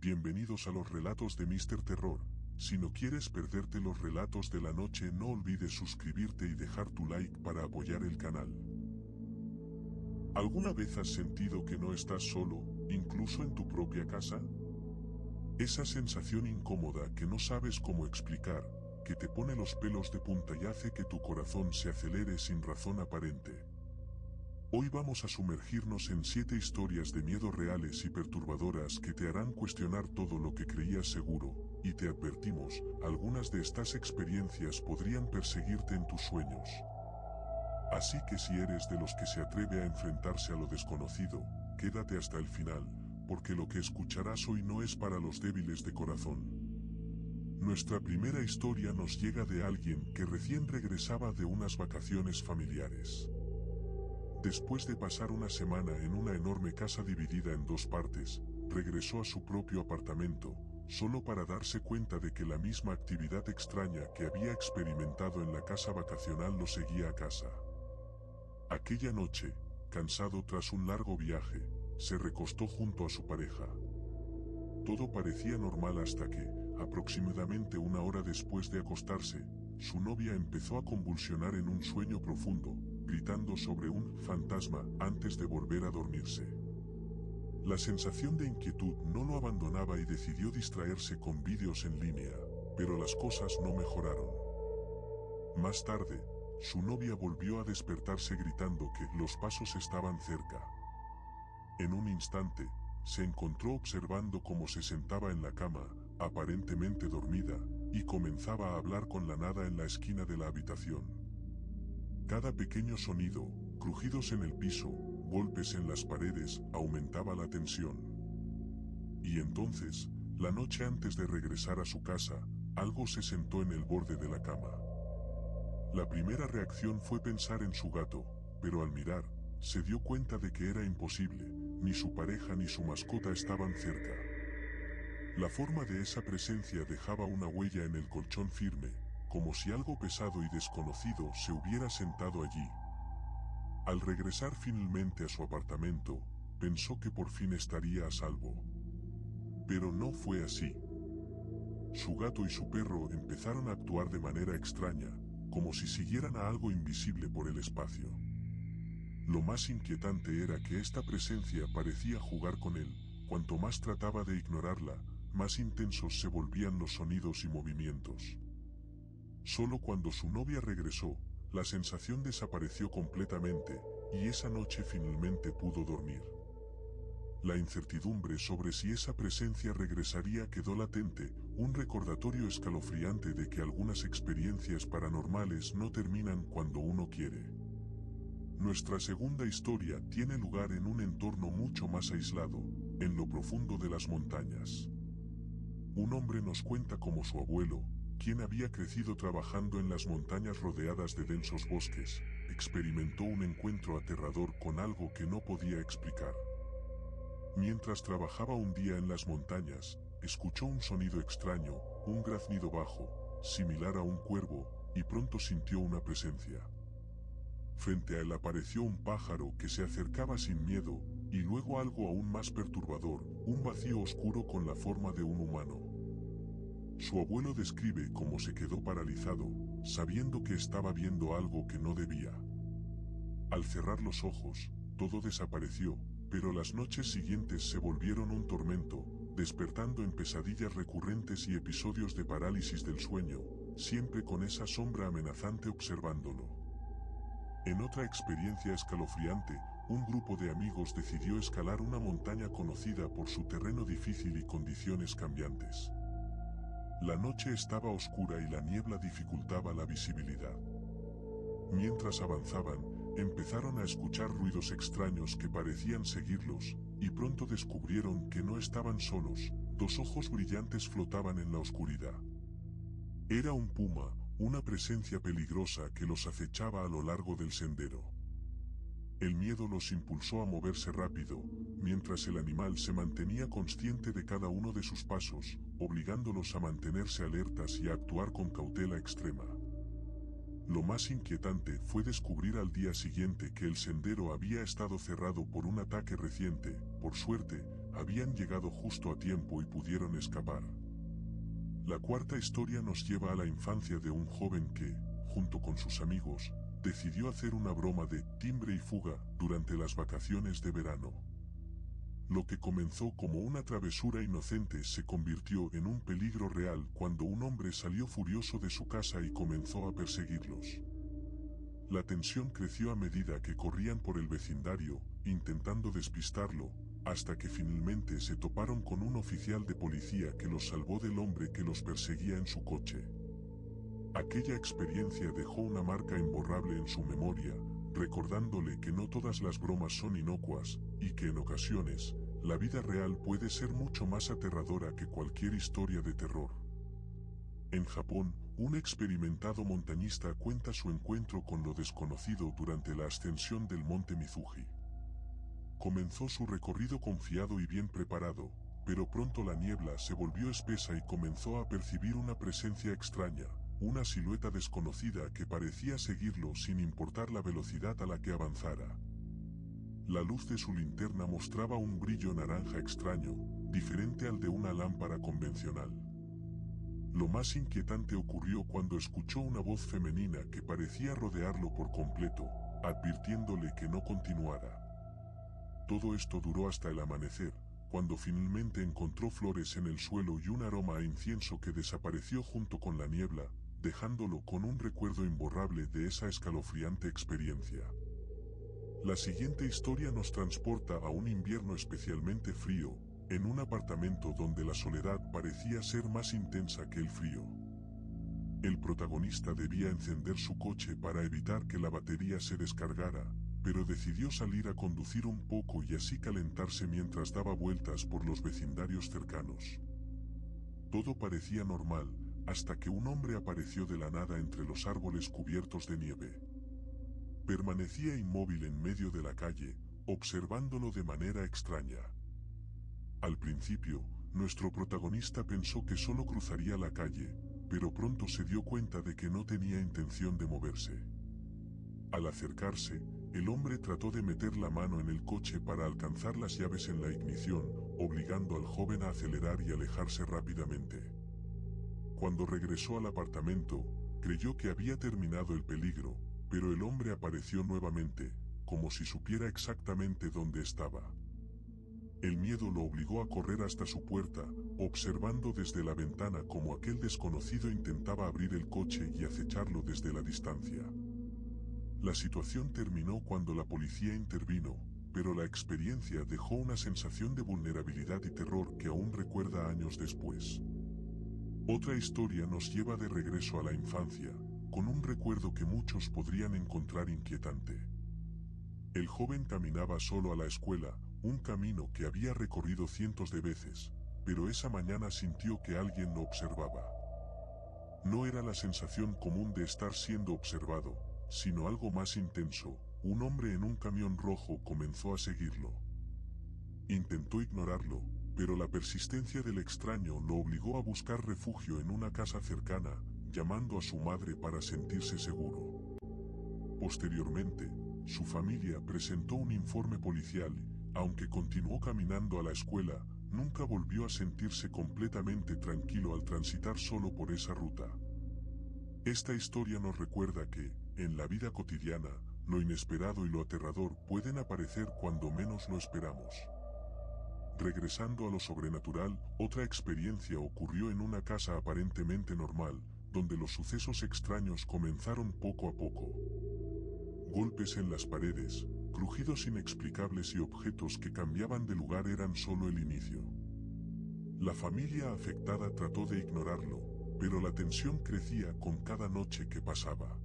Bienvenidos a los relatos de Mr. Terror. Si no quieres perderte los relatos de la noche, no olvides suscribirte y dejar tu like para apoyar el canal. ¿Alguna vez has sentido que no estás solo, incluso en tu propia casa? Esa sensación incómoda que no sabes cómo explicar, que te pone los pelos de punta y hace que tu corazón se acelere sin razón aparente. Hoy vamos a sumergirnos en 7 historias de miedo reales y perturbadoras que te harán cuestionar todo lo que creías seguro, y te advertimos, algunas de estas experiencias podrían perseguirte en tus sueños. Así que si eres de los que se atreve a enfrentarse a lo desconocido, quédate hasta el final, porque lo que escucharás hoy no es para los débiles de corazón. Nuestra primera historia nos llega de alguien que recién regresaba de unas vacaciones familiares. Después de pasar una semana en una enorme casa dividida en 2 partes, regresó a su propio apartamento, solo para darse cuenta de que la misma actividad extraña que había experimentado en la casa vacacional lo seguía a casa. Aquella noche, cansado tras un largo viaje, se recostó junto a su pareja. Todo parecía normal hasta que, aproximadamente una hora después de acostarse, su novia empezó a convulsionar en un sueño profundo, gritando sobre un fantasma antes de volver a dormirse. La sensación de inquietud no lo abandonaba y decidió distraerse con vídeos en línea, pero las cosas no mejoraron. Más tarde, su novia volvió a despertarse gritando que los pasos estaban cerca. En un instante, se encontró observando cómo se sentaba en la cama, aparentemente dormida, y comenzaba a hablar con la nada en la esquina de la habitación. Cada pequeño sonido, crujidos en el piso, golpes en las paredes, aumentaba la tensión. Y entonces, la noche antes de regresar a su casa, algo se sentó en el borde de la cama. La primera reacción fue pensar en su gato, pero al mirar, se dio cuenta de que era imposible, ni su pareja ni su mascota estaban cerca. La forma de esa presencia dejaba una huella en el colchón firme, como si algo pesado y desconocido se hubiera sentado allí. Al regresar finalmente a su apartamento, pensó que por fin estaría a salvo. Pero no fue así. Su gato y su perro empezaron a actuar de manera extraña, como si siguieran a algo invisible por el espacio. Lo más inquietante era que esta presencia parecía jugar con él. Cuanto más trataba de ignorarla, más intensos se volvían los sonidos y movimientos. Solo cuando su novia regresó, la sensación desapareció completamente, y esa noche finalmente pudo dormir. La incertidumbre sobre si esa presencia regresaría quedó latente, un recordatorio escalofriante de que algunas experiencias paranormales no terminan cuando uno quiere. Nuestra segunda historia tiene lugar en un entorno mucho más aislado, en lo profundo de las montañas. Un hombre nos cuenta cómo su abuelo, quien había crecido trabajando en las montañas rodeadas de densos bosques, experimentó un encuentro aterrador con algo que no podía explicar. Mientras trabajaba un día en las montañas, escuchó un sonido extraño, un graznido bajo, similar a un cuervo, y pronto sintió una presencia. Frente a él apareció un pájaro que se acercaba sin miedo, y luego algo aún más perturbador, un vacío oscuro con la forma de un humano. Su abuelo describe cómo se quedó paralizado, sabiendo que estaba viendo algo que no debía. Al cerrar los ojos, todo desapareció, pero las noches siguientes se volvieron un tormento, despertando en pesadillas recurrentes y episodios de parálisis del sueño, siempre con esa sombra amenazante observándolo. En otra experiencia escalofriante, un grupo de amigos decidió escalar una montaña conocida por su terreno difícil y condiciones cambiantes. La noche estaba oscura y la niebla dificultaba la visibilidad. Mientras avanzaban, empezaron a escuchar ruidos extraños que parecían seguirlos, y pronto descubrieron que no estaban solos. 2 ojos brillantes flotaban en la oscuridad. Era un puma, una presencia peligrosa que los acechaba a lo largo del sendero. El miedo los impulsó a moverse rápido, mientras el animal se mantenía consciente de cada uno de sus pasos, obligándolos a mantenerse alertas y a actuar con cautela extrema. Lo más inquietante fue descubrir al día siguiente que el sendero había estado cerrado por un ataque reciente. Por suerte, habían llegado justo a tiempo y pudieron escapar. La cuarta historia nos lleva a la infancia de un joven que, junto con sus amigos, decidió hacer una broma de timbre y fuga durante las vacaciones de verano. Lo que comenzó como una travesura inocente se convirtió en un peligro real cuando un hombre salió furioso de su casa y comenzó a perseguirlos. La tensión creció a medida que corrían por el vecindario, intentando despistarlo, hasta que finalmente se toparon con un oficial de policía que los salvó del hombre que los perseguía en su coche. Aquella experiencia dejó una marca imborrable en su memoria, recordándole que no todas las bromas son inocuas, y que en ocasiones, la vida real puede ser mucho más aterradora que cualquier historia de terror. En Japón, un experimentado montañista cuenta su encuentro con lo desconocido durante la ascensión del monte Mizuji. Comenzó su recorrido confiado y bien preparado, pero pronto la niebla se volvió espesa y comenzó a percibir una presencia extraña, una silueta desconocida que parecía seguirlo sin importar la velocidad a la que avanzara. La luz de su linterna mostraba un brillo naranja extraño, diferente al de una lámpara convencional. Lo más inquietante ocurrió cuando escuchó una voz femenina que parecía rodearlo por completo, advirtiéndole que no continuara. Todo esto duró hasta el amanecer, cuando finalmente encontró flores en el suelo y un aroma a incienso que desapareció junto con la niebla, dejándolo con un recuerdo imborrable de esa escalofriante experiencia. La siguiente historia nos transporta a un invierno especialmente frío, en un apartamento donde la soledad parecía ser más intensa que el frío. El protagonista debía encender su coche para evitar que la batería se descargara, pero decidió salir a conducir un poco y así calentarse mientras daba vueltas por los vecindarios cercanos. Todo parecía normal, hasta que un hombre apareció de la nada entre los árboles cubiertos de nieve. Permanecía inmóvil en medio de la calle, observándolo de manera extraña. Al principio, nuestro protagonista pensó que solo cruzaría la calle, pero pronto se dio cuenta de que no tenía intención de moverse. Al acercarse, el hombre trató de meter la mano en el coche para alcanzar las llaves en la ignición, obligando al joven a acelerar y alejarse rápidamente. Cuando regresó al apartamento, creyó que había terminado el peligro, pero el hombre apareció nuevamente, como si supiera exactamente dónde estaba. El miedo lo obligó a correr hasta su puerta, observando desde la ventana cómo aquel desconocido intentaba abrir el coche y acecharlo desde la distancia. La situación terminó cuando la policía intervino, pero la experiencia dejó una sensación de vulnerabilidad y terror que aún recuerda años después. Otra historia nos lleva de regreso a la infancia, con un recuerdo que muchos podrían encontrar inquietante. El joven caminaba solo a la escuela, un camino que había recorrido cientos de veces, pero esa mañana sintió que alguien lo observaba. No era la sensación común de estar siendo observado, sino algo más intenso. Un hombre en un camión rojo comenzó a seguirlo. Intentó ignorarlo, pero la persistencia del extraño lo obligó a buscar refugio en una casa cercana, llamando a su madre para sentirse seguro. Posteriormente, su familia presentó un informe policial, aunque continuó caminando a la escuela, nunca volvió a sentirse completamente tranquilo al transitar solo por esa ruta. Esta historia nos recuerda que, en la vida cotidiana, lo inesperado y lo aterrador pueden aparecer cuando menos lo esperamos. Regresando a lo sobrenatural, otra experiencia ocurrió en una casa aparentemente normal, donde los sucesos extraños comenzaron poco a poco. Golpes en las paredes, crujidos inexplicables y objetos que cambiaban de lugar eran solo el inicio. La familia afectada trató de ignorarlo, pero la tensión crecía con cada noche que pasaba.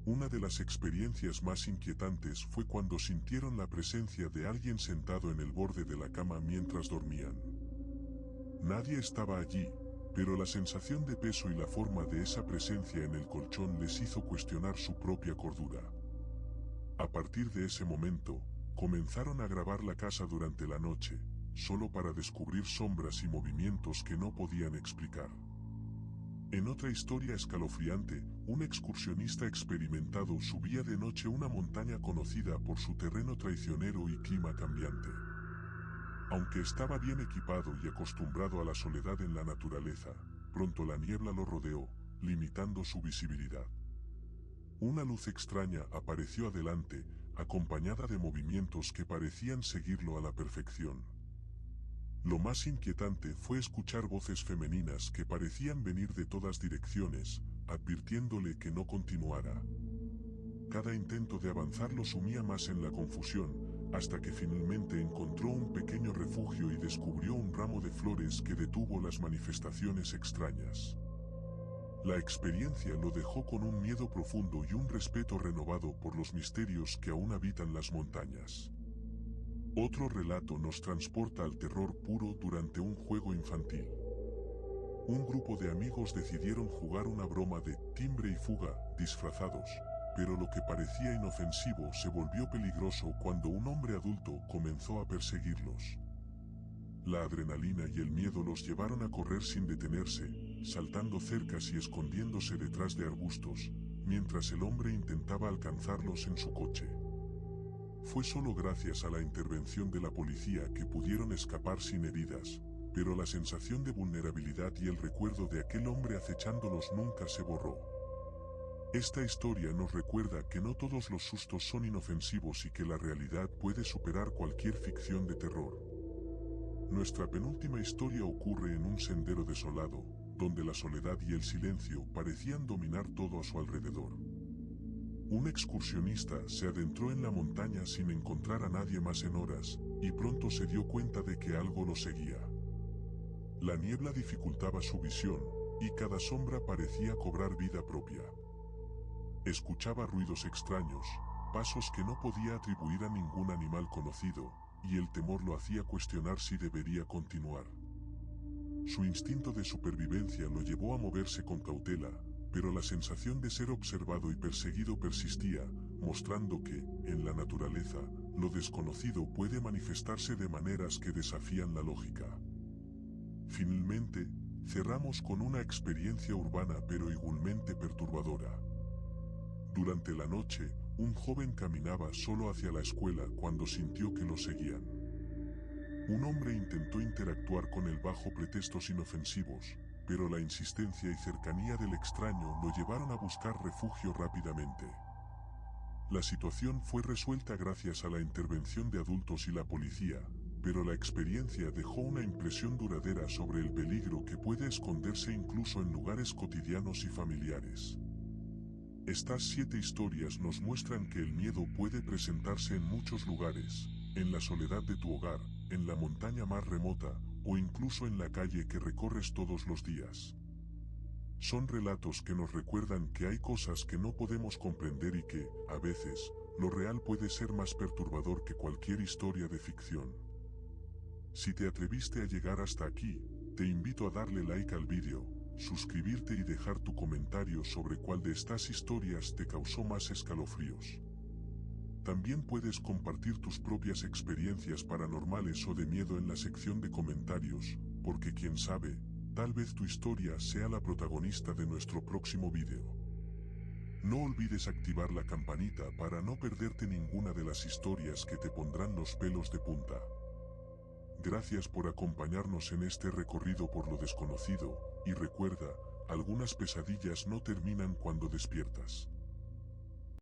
Una de las experiencias más inquietantes fue cuando sintieron la presencia de alguien sentado en el borde de la cama mientras dormían. Nadie estaba allí, pero la sensación de peso y la forma de esa presencia en el colchón les hizo cuestionar su propia cordura. A partir de ese momento, comenzaron a grabar la casa durante la noche, solo para descubrir sombras y movimientos que no podían explicar. En otra historia escalofriante, un excursionista experimentado subía de noche una montaña conocida por su terreno traicionero y clima cambiante. Aunque estaba bien equipado y acostumbrado a la soledad en la naturaleza, pronto la niebla lo rodeó, limitando su visibilidad. Una luz extraña apareció adelante, acompañada de movimientos que parecían seguirlo a la perfección. Lo más inquietante fue escuchar voces femeninas que parecían venir de todas direcciones, advirtiéndole que no continuara. Cada intento de avanzar lo sumía más en la confusión, hasta que finalmente encontró un pequeño refugio y descubrió un ramo de flores que detuvo las manifestaciones extrañas. La experiencia lo dejó con un miedo profundo y un respeto renovado por los misterios que aún habitan las montañas. Otro relato nos transporta al terror puro durante un juego infantil. Un grupo de amigos decidieron jugar una broma de timbre y fuga, disfrazados, pero lo que parecía inofensivo se volvió peligroso cuando un hombre adulto comenzó a perseguirlos. La adrenalina y el miedo los llevaron a correr sin detenerse, saltando cercas y escondiéndose detrás de arbustos, mientras el hombre intentaba alcanzarlos en su coche. Fue solo gracias a la intervención de la policía que pudieron escapar sin heridas, pero la sensación de vulnerabilidad y el recuerdo de aquel hombre acechándolos nunca se borró. Esta historia nos recuerda que no todos los sustos son inofensivos y que la realidad puede superar cualquier ficción de terror. Nuestra penúltima historia ocurre en un sendero desolado, donde la soledad y el silencio parecían dominar todo a su alrededor. Un excursionista se adentró en la montaña sin encontrar a nadie más en horas, y pronto se dio cuenta de que algo lo seguía. La niebla dificultaba su visión, y cada sombra parecía cobrar vida propia. Escuchaba ruidos extraños, pasos que no podía atribuir a ningún animal conocido, y el temor lo hacía cuestionar si debería continuar. Su instinto de supervivencia lo llevó a moverse con cautela, pero la sensación de ser observado y perseguido persistía, mostrando que, en la naturaleza, lo desconocido puede manifestarse de maneras que desafían la lógica. Finalmente, cerramos con una experiencia urbana pero igualmente perturbadora. Durante la noche, un joven caminaba solo hacia la escuela cuando sintió que lo seguían. Un hombre intentó interactuar con él bajo pretextos inofensivos, pero la insistencia y cercanía del extraño lo llevaron a buscar refugio rápidamente. La situación fue resuelta gracias a la intervención de adultos y la policía, pero la experiencia dejó una impresión duradera sobre el peligro que puede esconderse incluso en lugares cotidianos y familiares. Estas 7 historias nos muestran que el miedo puede presentarse en muchos lugares, en la soledad de tu hogar, en la montaña más remota, o incluso en la calle que recorres todos los días. Son relatos que nos recuerdan que hay cosas que no podemos comprender y que, a veces, lo real puede ser más perturbador que cualquier historia de ficción. Si te atreviste a llegar hasta aquí, te invito a darle like al vídeo, suscribirte y dejar tu comentario sobre cuál de estas historias te causó más escalofríos. También puedes compartir tus propias experiencias paranormales o de miedo en la sección de comentarios, porque quién sabe, tal vez tu historia sea la protagonista de nuestro próximo vídeo. No olvides activar la campanita para no perderte ninguna de las historias que te pondrán los pelos de punta. Gracias por acompañarnos en este recorrido por lo desconocido, y recuerda, algunas pesadillas no terminan cuando despiertas.